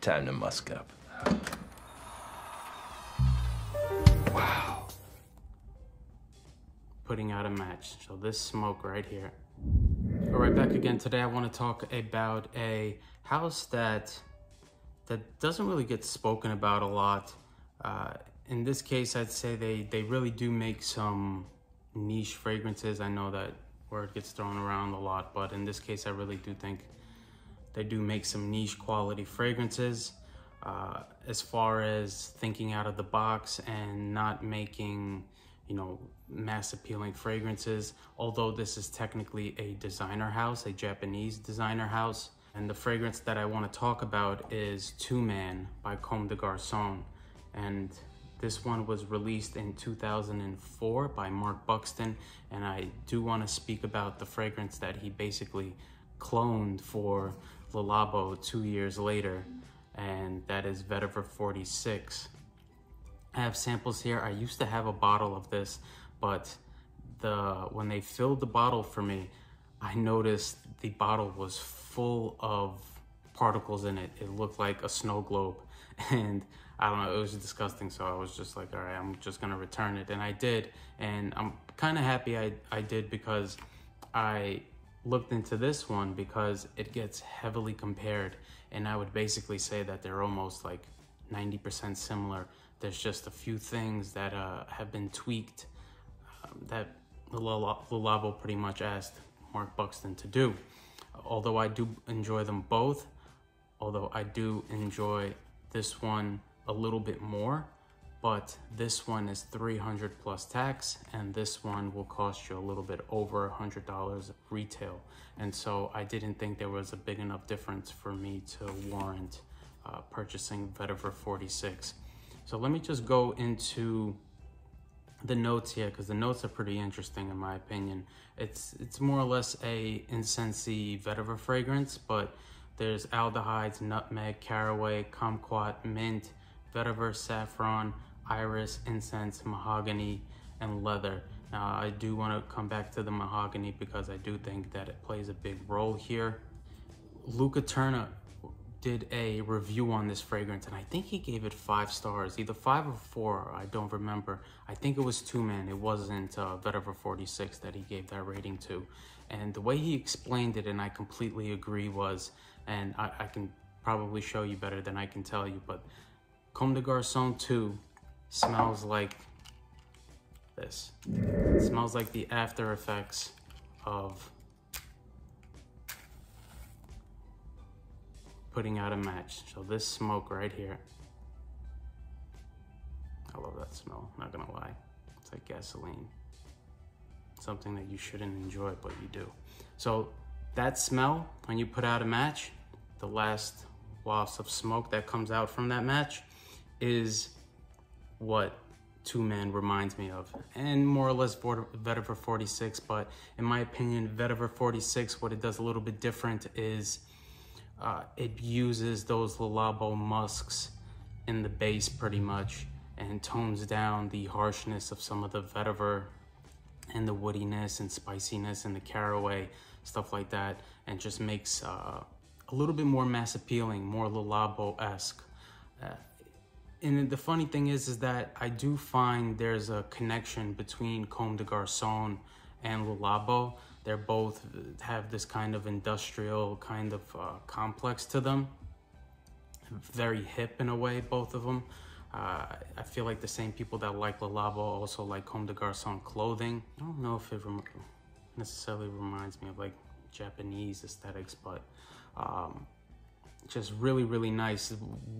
Time to musk up. Wow. Putting out a match. So this smoke right here. All right, back again. Today I want to talk about a house that doesn't really get spoken about a lot. In this case, I'd say they really do make some niche fragrances. I know that word gets thrown around a lot, but in this case, I really do think they do make some niche quality fragrances. As far as thinking out of the box and not making, you know, mass appealing fragrances, although this is technically a designer house, a Japanese designer house. And the fragrance that I want to talk about is Two Man by Comme des Garçons. And this one was released in 2004 by Mark Buxton. And I do want to speak about the fragrance that he basically cloned for Le Labo 2 years later. And that is Vetiver 46. I have samples here. I used to have a bottle of this, but when they filled the bottle for me, I noticed the bottle was full of particles in it. It looked like a snow globe, and I don't know, it was disgusting. So I was just like, all right, I'm just gonna return it, and I did. And I'm kind of happy I did, because I looked into this one because it gets heavily compared, and I would basically say that they're almost like 90% similar. There's just a few things that have been tweaked that the Labo pretty much asked Mark Buxton to do. Although I do enjoy them both, although I do enjoy this one a little bit more, but this one is 300 plus tax, and this one will cost you a little bit over $100 retail. And so I didn't think there was a big enough difference for me to warrant purchasing Vetiver 46. So let me just go into the notes here, because the notes are pretty interesting in my opinion. It's more or less a incensey vetiver fragrance, but there's aldehydes, nutmeg, caraway, kumquat, mint, vetiver, saffron, iris, incense, mahogany, and leather. Now I do want to come back to the mahogany because I do think that it plays a big role here. Luca Turner did a review on this fragrance, and I think he gave it 5 stars, either 5 or 4, I don't remember. I think it was Two Man, it wasn't Vetiver 46 that he gave that rating to. And the way he explained it, and I completely agree, was, and I can probably show you better than I can tell you, but Comme des Garçons 2 smells like this. It smells like the after effects of putting out a match. So this smoke right here, I love that smell, not gonna lie. It's like gasoline. Something that you shouldn't enjoy, but you do. So that smell, when you put out a match, the last wafts of smoke that comes out from that match is what Two Man reminds me of. And more or less Vetiver 46, but in my opinion, Vetiver 46, what it does a little bit different is it uses those Le Labo musks in the base pretty much, and tones down the harshness of some of the vetiver and the woodiness and spiciness and the caraway, stuff like that, and just makes a little bit more mass appealing, more Le Labo-esque. And the funny thing is that I do find there's a connection between Comme des Garçons and Le Labo. They're both have this kind of industrial kind of complex to them. Very hip in a way, both of them. I feel like the same people that like Le Labo also like Comme des Garçons clothing. I don't know if it necessarily reminds me of like Japanese aesthetics, but just really, really nice.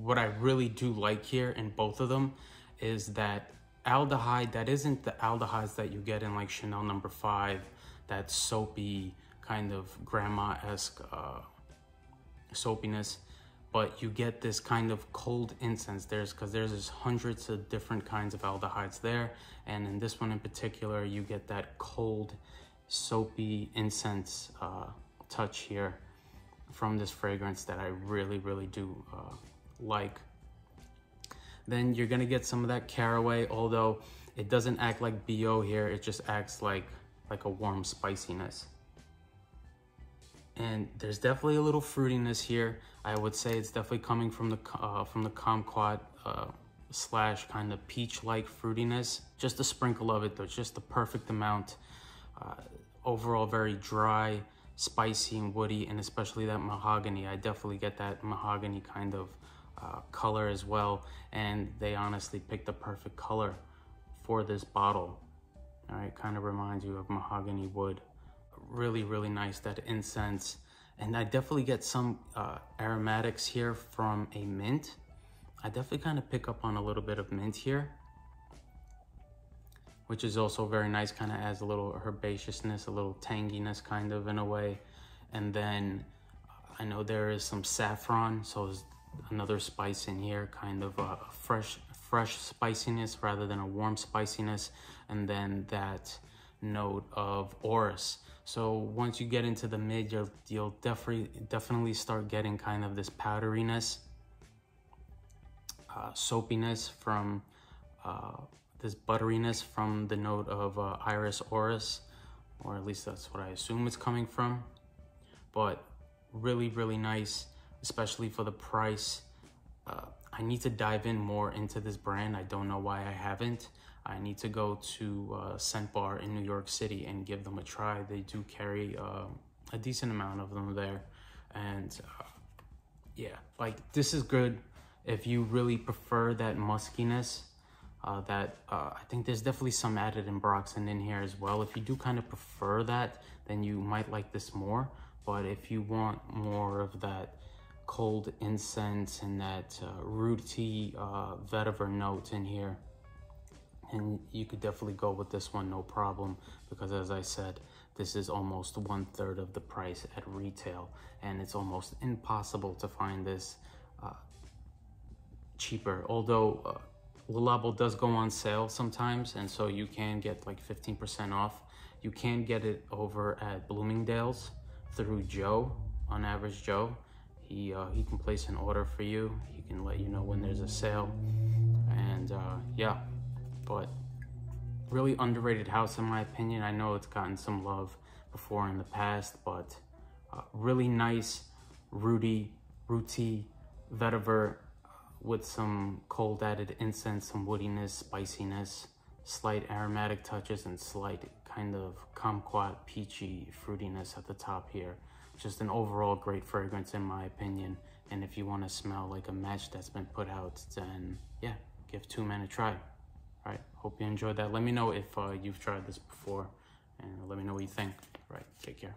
What I really do like here in both of them is that aldehyde that isn't the aldehydes that you get in like Chanel No. 5, that soapy kind of grandma-esque soapiness, but you get this kind of cold incense. Because there's just hundreds of different kinds of aldehydes there, and in this one in particular, you get that cold, soapy incense touch here from this fragrance that I really, really do like. Then you're gonna get some of that caraway, although it doesn't act like BO here, it just acts like a warm spiciness. And there's definitely a little fruitiness here. I would say it's definitely coming from the kumquat slash kind of peach-like fruitiness. Just a sprinkle of it though, just the perfect amount. Overall very dry, spicy and woody, and especially that mahogany. I definitely get that mahogany kind of color as well. And they honestly picked the perfect color for this bottle. All right, kind of reminds you of mahogany wood. Really, really nice, that incense. And I definitely get some aromatics here from a mint. I definitely kind of pick up on a little bit of mint here, which is also very nice, kind of adds a little herbaceousness, a little tanginess kind of in a way. And then I know there is some saffron, so there's another spice in here, kind of a fresh spiciness rather than a warm spiciness. And then that note of orris. So once you get into the mid, you'll definitely start getting kind of this powderiness, soapiness from this butteriness from the note of iris auris, or at least that's what I assume it's coming from. But really, really nice, especially for the price. I need to dive in more into this brand. I don't know why I haven't. I need to go to Scent Bar in New York City and give them a try. They do carry a decent amount of them there. And yeah, like this is good if you really prefer that muskiness. I think there's definitely some added ambroxan in here as well. If you do kind of prefer that, then you might like this more. But if you want more of that cold incense and that rooty vetiver note in here, and you could definitely go with this one, no problem, because as I said, this is almost 1/3 of the price at retail, and it's almost impossible to find this cheaper. Although Labo does go on sale sometimes, and so you can get like 15% off. You can get it over at Bloomingdale's through Joe, on average Joe. He can place an order for you. He can let you know when there's a sale, and yeah. But really underrated house in my opinion. I know it's gotten some love before in the past, but really nice, rooty vetiver with some cold added incense, some woodiness, spiciness, slight aromatic touches, and slight kind of kumquat peachy fruitiness at the top here. Just an overall great fragrance in my opinion. And if you want to smell like a match that's been put out, then yeah, give Two Men a try. All right, hope you enjoyed that. Let me know if you've tried this before, and let me know what you think. All right, take care.